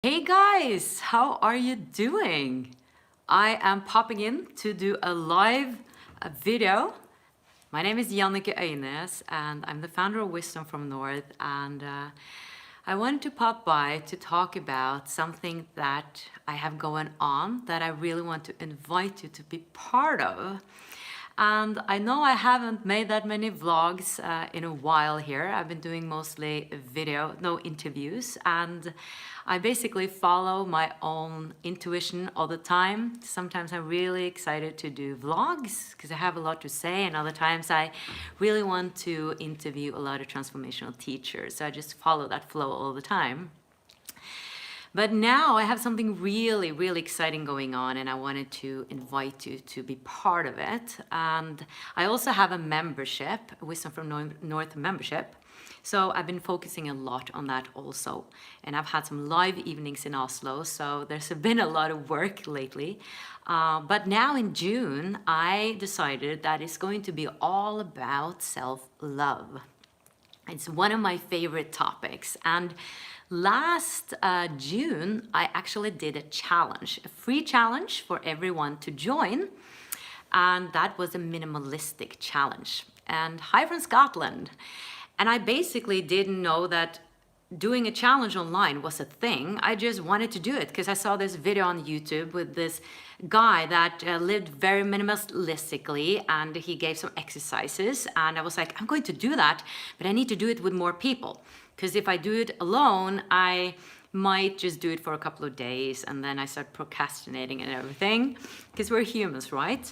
Hey guys, how are you doing? I am popping in to do a live video. My name is Jannecke Øinæs and I'm the founder of Wisdom from North, and I wanted to pop by to talk about something that I have going on that I really want to invite you to be part of. And I know I haven't made that many vlogs in a while here. I've been doing mostly video, no interviews, and I basically follow my own intuition all the time. Sometimes I'm really excited to do vlogs because I have a lot to say, and other times I really want to interview a lot of transformational teachers. So I just follow that flow all the time. But now I have something really, really exciting going on, and I wanted to invite you to be part of it. And I also have a membership, a Wisdom from North membership. So I've been focusing a lot on that also. And I've had some live evenings in Oslo, so there's been a lot of work lately. But now in June, I decided that it's going to be all about self-love. It's one of my favorite topics. And last June, I actually did a challenge, a free challenge for everyone to join. And that was a minimalistic challenge. And hi from Scotland. And I basically didn't know that doing a challenge online was a thing. I just wanted to do it because I saw this video on YouTube with this guy that lived very minimalistically, and he gave some exercises, and I was like, I'm going to do that, but I need to do it with more people, because if I do it alone, I might just do it for a couple of days and then I start procrastinating and everything, because we're humans, right?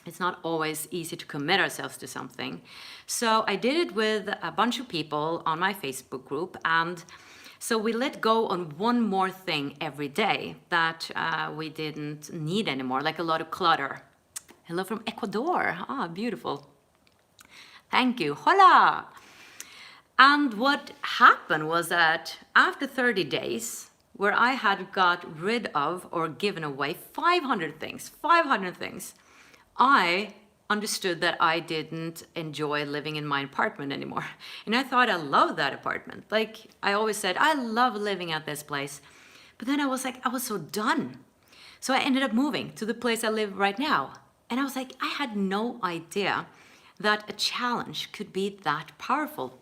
It's not always easy to commit ourselves to something. So I did it with a bunch of people on my Facebook group, and so we let go on one more thing every day that we didn't need anymore, like a lot of clutter. Hello from Ecuador. Ah, beautiful. Thank you. Hola. And what happened was that after 30 days, where I had got rid of or given away 500 things, I understood that I didn't enjoy living in my apartment anymore. And I thought I loved that apartment. Like I always said, I love living at this place. But then I was like, I was so done. So I ended up moving to the place I live right now. And I was like, I had no idea that a challenge could be that powerful.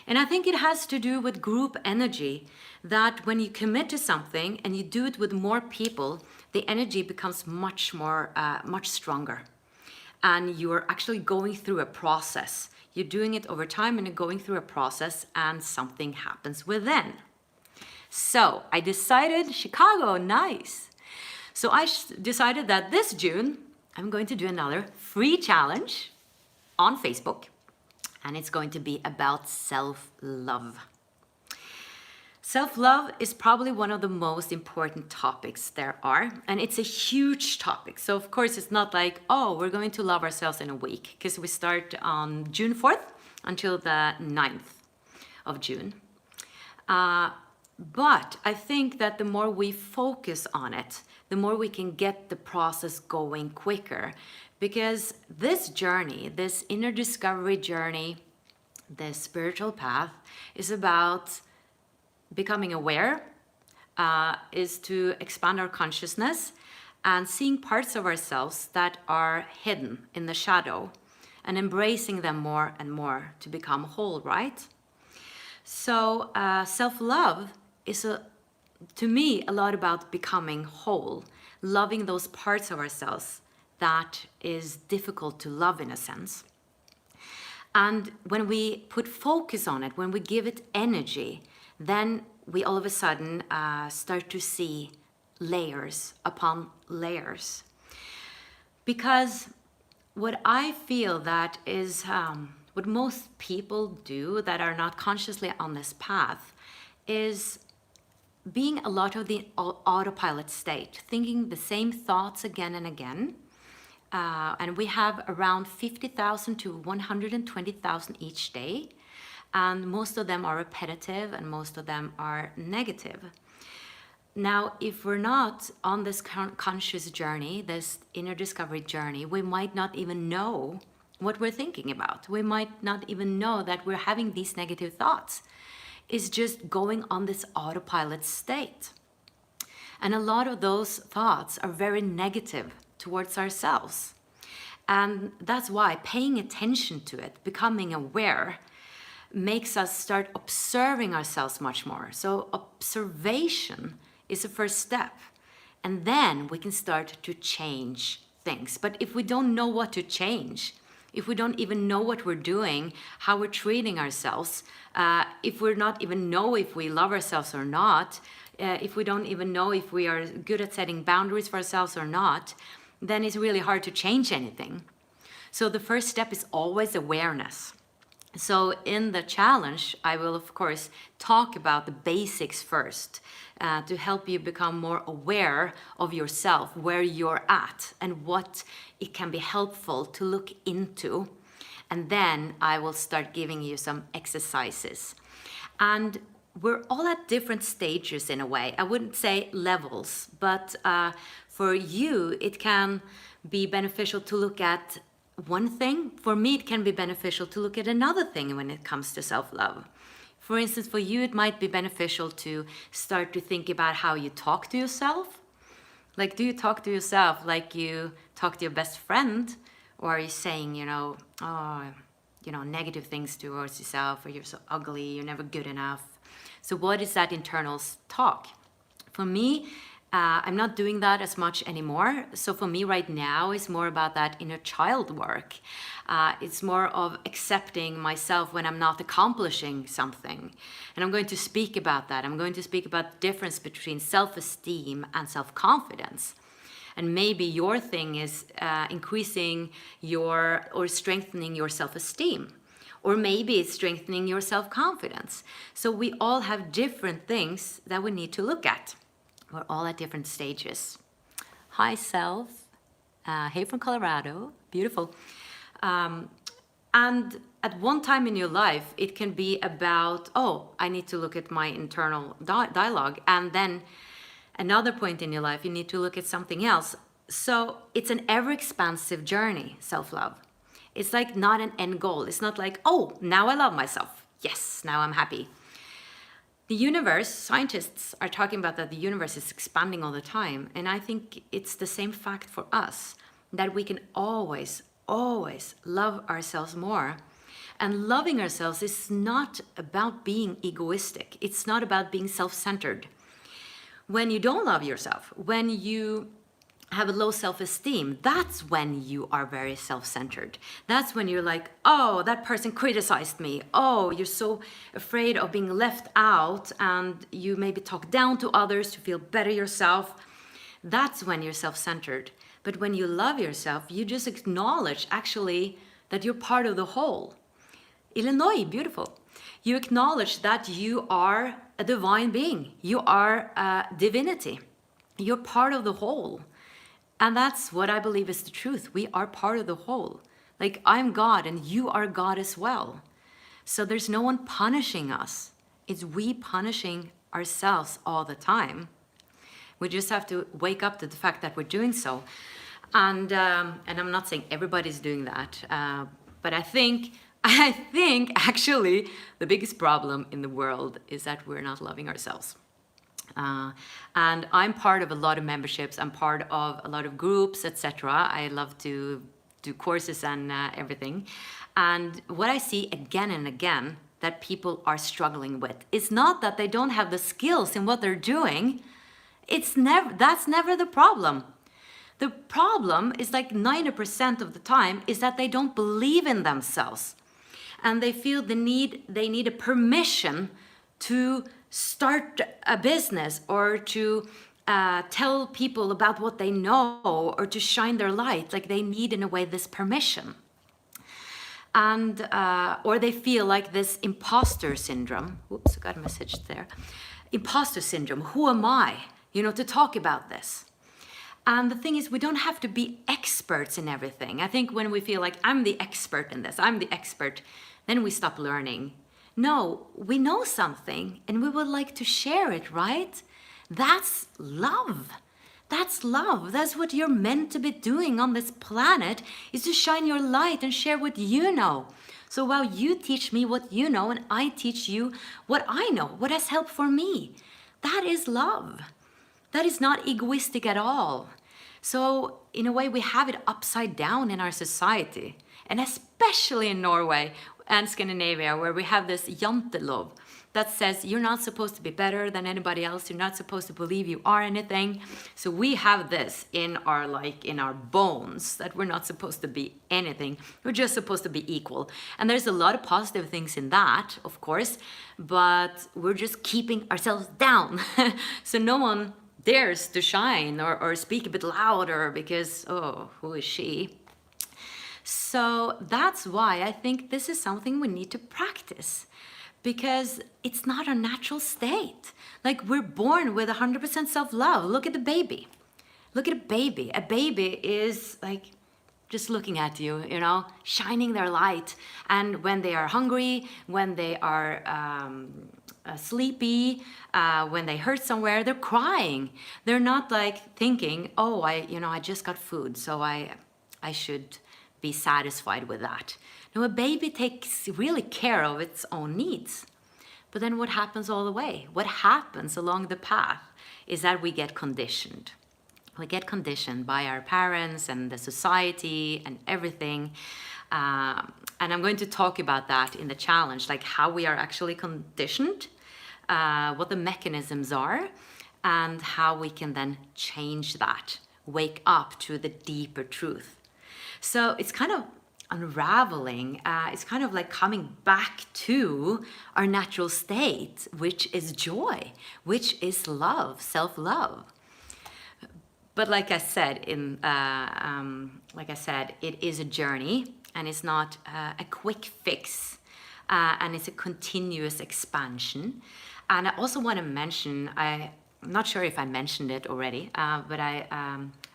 And I think it has to do with group energy, that when you commit to something and you do it with more people, the energy becomes much stronger. And you're actually going through a process. You're doing it over time and you're going through a process, and something happens within. So I decided, Chicago, nice. So I decided that this June, I'm going to do another free challenge on Facebook. And it's going to be about self-love. Self-love is probably one of the most important topics there are, and it's a huge topic. So of course it's not like, oh, we're going to love ourselves in a week, because we start on June 4th until the 9th of June. But I think that the more we focus on it, the more we can get the process going quicker. Because this journey, this inner discovery journey, this spiritual path, is about becoming aware, is to expand our consciousness and seeing parts of ourselves that are hidden in the shadow and embracing them more and more to become whole, right? So self-love is, to me, a lot about becoming whole, loving those parts of ourselves that is difficult to love in a sense. And when we put focus on it, when we give it energy, then we all of a sudden start to see layers upon layers. Because what I feel that is what most people do that are not consciously on this path is being a lot of the autopilot state, thinking the same thoughts again and again. And we have around 50,000 to 120,000 each day. And most of them are repetitive and most of them are negative. Now, if we're not on this conscious journey, this inner discovery journey, we might not even know what we're thinking about. We might not even know that we're having these negative thoughts. is just going on this autopilot state. And a lot of those thoughts are very negative towards ourselves. And that's why paying attention to it, becoming aware, makes us start observing ourselves much more. So observation is the first step. And then we can start to change things. But if we don't know what to change, if we don't even know what we're doing, how we're treating ourselves, if we're not even know if we love ourselves or not, if we don't even know if we are good at setting boundaries for ourselves or not, then it's really hard to change anything. So the first step is always awareness. So in the challenge, I will of course talk about the basics first to help you become more aware of yourself, where you're at, and what it can be helpful to look into. And then I will start giving you some exercises. And we're all at different stages in a way. I wouldn't say levels, but for you, it can be beneficial to look at one thing. For me, it can be beneficial to look at another thing when it comes to self-love. For instance, for you, it might be beneficial to start to think about how you talk to yourself. Like, do you talk to yourself like you talk to your best friend? Or are you saying, negative things towards yourself, or you're so ugly, you're never good enough? So what is that internal talk? For me, I'm not doing that as much anymore. So for me right now, it's more about that inner child work. It's more of accepting myself when I'm not accomplishing something. And I'm going to speak about that. I'm going to speak about the difference between self-esteem and self-confidence. And maybe your thing is increasing or strengthening your self-esteem. Or maybe it's strengthening your self-confidence. So we all have different things that we need to look at. We're all at different stages. Hi, self. Hey from Colorado. Beautiful. And at one time in your life, it can be about, I need to look at my internal dialogue. And then another point in your life, you need to look at something else. So it's an ever-expansive journey, self-love. It's like not an end goal. It's not like, now I love myself. Yes, now I'm happy. The universe, scientists are talking about that the universe is expanding all the time. And I think it's the same fact for us, that we can always, always love ourselves more. And loving ourselves is not about being egoistic. It's not about being self-centered. When you don't love yourself, when you have a low self-esteem, that's when you are very self-centered. That's when you're like, that person criticized me. You're so afraid of being left out, and you maybe talk down to others to feel better yourself. That's when you're self-centered. But when you love yourself, you just acknowledge actually that you're part of the whole. Illinois, beautiful. You acknowledge that you are a divine being. You are a divinity. You're part of the whole. And that's what I believe is the truth. We are part of the whole. Like, I'm God and you are God as well. So there's no one punishing us. It's we punishing ourselves all the time. We just have to wake up to the fact that we're doing so. And I'm not saying everybody's doing that. But I think actually the biggest problem in the world is that we're not loving ourselves. And I'm part of a lot of memberships. I'm part of a lot of groups, etc. I love to do courses and everything. And what I see again and again that people are struggling with is not that they don't have the skills in what they're doing. That's never the problem. The problem is like 90% of the time is that they don't believe in themselves. And they feel they need a permission to start a business, or to tell people about what they know, or to shine their light. Like, they need in a way this permission. And or they feel like this imposter syndrome. Oops, I got a message there. Imposter syndrome. Who am I, to talk about this? And the thing is, we don't have to be experts in everything. I think when we feel like I'm the expert in this, I'm the expert, then we stop learning. No, we know something and we would like to share it, right? That's love. That's love. That's what you're meant to be doing on this planet, is to shine your light and share what you know. So while you teach me what you know and I teach you what I know, what has helped for me, that is love. That is not egoistic at all. So in a way, we have it upside down in our society, and especially in Norway and Scandinavia, where we have this jantelov that says you're not supposed to be better than anybody else. You're not supposed to believe you are anything. So we have this in our bones, that we're not supposed to be anything. We're just supposed to be equal. And there's a lot of positive things in that, of course, but we're just keeping ourselves down. So no one dares to shine or speak a bit louder because, oh, who is she? So that's why I think this is something we need to practice, because it's not our natural state. Like, we're born with 100% self-love. Look at the baby. Look at a baby. A baby is like just looking at you, you know, shining their light. And when they are hungry, when they are sleepy, when they hurt somewhere, they're crying. They're not like thinking, oh, I just got food, so I should be satisfied with that. Now, a baby takes really care of its own needs. But then what happens all the way? What happens along the path is that we get conditioned. We get conditioned by our parents and the society and everything. And I'm going to talk about that in the challenge, like how we are actually conditioned, what the mechanisms are, and how we can then change that, wake up to the deeper truth. So it's kind of unraveling, it's kind of like coming back to our natural state, which is joy, which is love, self-love. But like I said, it is a journey, and it's not a quick fix, and it's a continuous expansion. And I also want to mention, I'm not sure if I mentioned it already, but I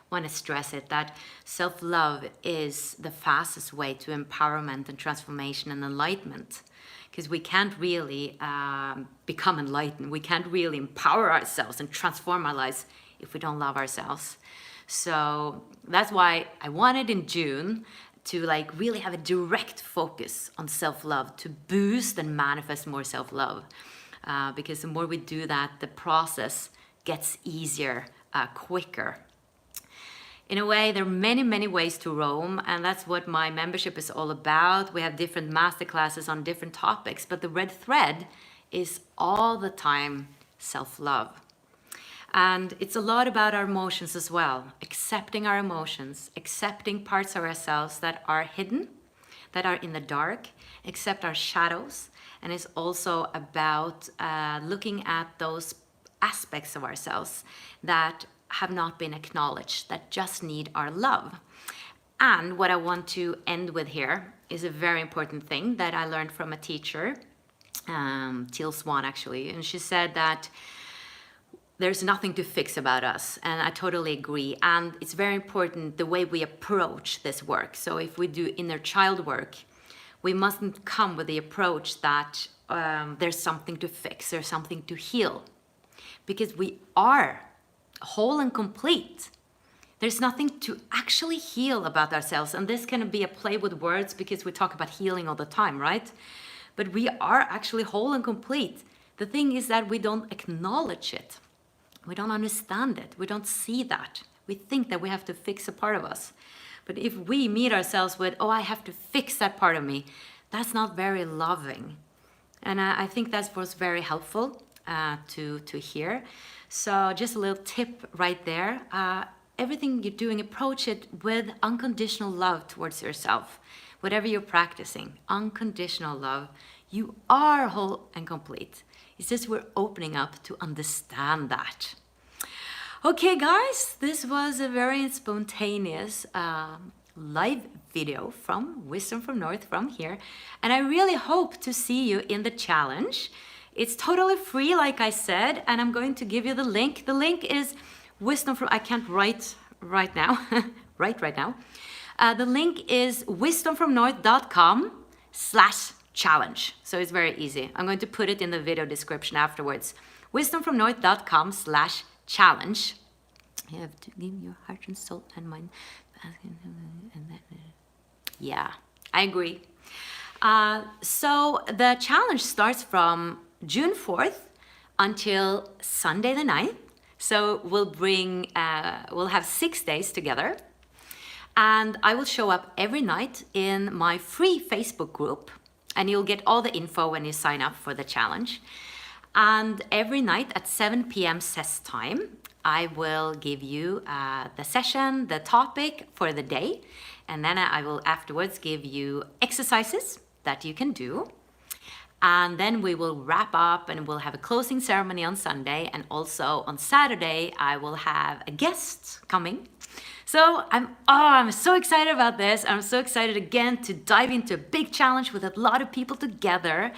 want to stress it, that self-love is the fastest way to empowerment and transformation and enlightenment. Because we can't really become enlightened. We can't really empower ourselves and transform our lives if we don't love ourselves. So that's why I wanted in June to like really have a direct focus on self-love, to boost and manifest more self-love. Because the more we do that, the process gets easier, quicker. In a way, there are many, many ways to roam, and that's what my membership is all about. We have different masterclasses on different topics, but the red thread is all the time self-love. And it's a lot about our emotions as well, accepting our emotions, accepting parts of ourselves that are hidden, that are in the dark, accept our shadows. And it's also about looking at those aspects of ourselves that have not been acknowledged, that just need our love. And what I want to end with here is a very important thing that I learned from a teacher, Teal Swan actually, and she said that there's nothing to fix about us, and I totally agree. And it's very important the way we approach this work. So if we do inner child work, we mustn't come with the approach that there's something to fix, there's something to heal, because we are whole and complete. There's nothing to actually heal about ourselves. And this can be a play with words because we talk about healing all the time, right? But we are actually whole and complete. The thing is that we don't acknowledge it. We don't understand it. We don't see that. We think that we have to fix a part of us. But if we meet ourselves with, oh, I have to fix that part of me, that's not very loving. And I think that was very helpful to hear. So just a little tip right there. Everything you're doing, approach it with unconditional love towards yourself. Whatever you're practicing, unconditional love. You are whole and complete. It's just we're opening up to understand that. Okay, guys, this was a very spontaneous live video from Wisdom from North from here. And I really hope to see you in the challenge. It's totally free, like I said, and I'm going to give you the link. The link is Wisdom from, I can't write right now, right now. The link is wisdomfromnorth.com/challenge. So it's very easy. I'm going to put it in the video description afterwards. wisdomfromnorth.com/challenge. You have to give your heart and soul and mind. Yeah, I agree. So the challenge starts from June 4th until Sunday the 9th. So we'll have 6 days together. And I will show up every night in my free Facebook group. And you'll get all the info when you sign up for the challenge. And every night at 7 p.m. CES time, I will give you the session, the topic for the day. And then I will afterwards give you exercises that you can do. And then we will wrap up and we'll have a closing ceremony on Sunday. And also on Saturday, I will have a guest coming. So I'm so excited about this. I'm so excited again to dive into a big challenge with a lot of people together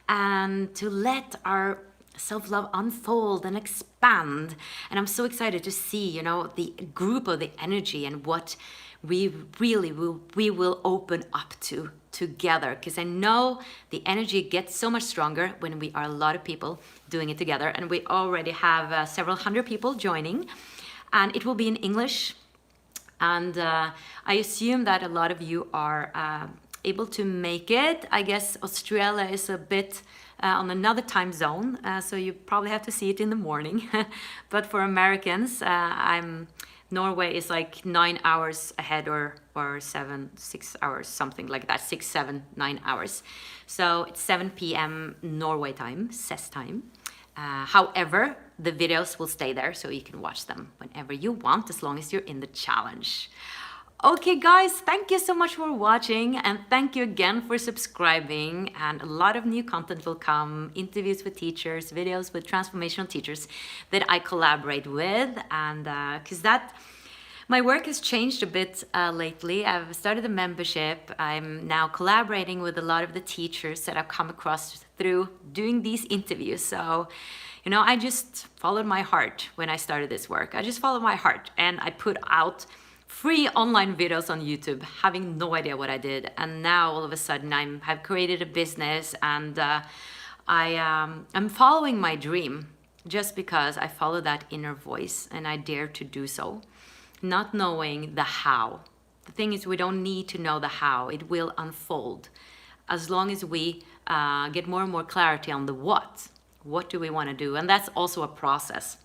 and to let our self-love unfold and expand. And I'm so excited to see, you know, the group of the energy and what we will open up to together, because I know the energy gets so much stronger when we are a lot of people doing it together. And we already have several hundred people joining, and it will be in English. And I assume that a lot of you are able to make it. I guess Australia is a bit on another time zone, so you probably have to see it in the morning. But for Americans, Norway is like 9 hours ahead, or 6 hours, something like that, 6, 7, 9 hours. So it's 7 p.m. Norway time, CES time. However, the videos will stay there, so you can watch them whenever you want, as long as you're in the challenge. Okay guys, thank you so much for watching, and thank you again for subscribing. And a lot of new content will come, interviews with teachers, videos with transformational teachers that I collaborate with. And because my work has changed a bit lately. I've started a membership. I'm now collaborating with a lot of the teachers that I've come across through doing these interviews. So, you know, I just followed my heart when I started this work. I just followed my heart, and I put out free online videos on YouTube, having no idea what I did. And now all of a sudden I've created a business, and I'm following my dream just because I follow that inner voice and I dare to do so, not knowing the how. The thing is, we don't need to know the how. It will unfold as long as we get more and more clarity on the what. What do we want to do? And that's also a process.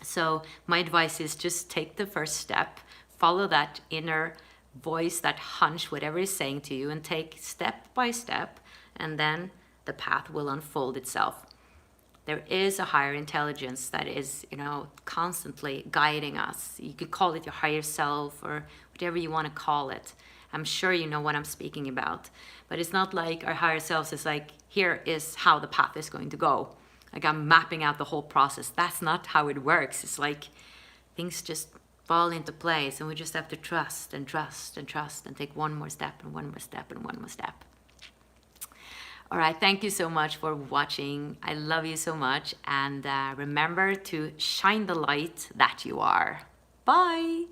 So my advice is just take the first step. Follow that inner voice, that hunch, whatever is saying to you, and take step by step, and then the path will unfold itself. There is a higher intelligence that is, you know, constantly guiding us. You could call it your higher self or whatever you want to call it. I'm sure you know what I'm speaking about. But it's not like our higher selves is like, here is how the path is going to go. Like I'm mapping out the whole process. That's not how it works. It's like things just fall into place, and we just have to trust and trust and trust and take one more step and one more step and one more step. All right, thank you so much for watching. I love you so much, and remember to shine the light that you are. Bye.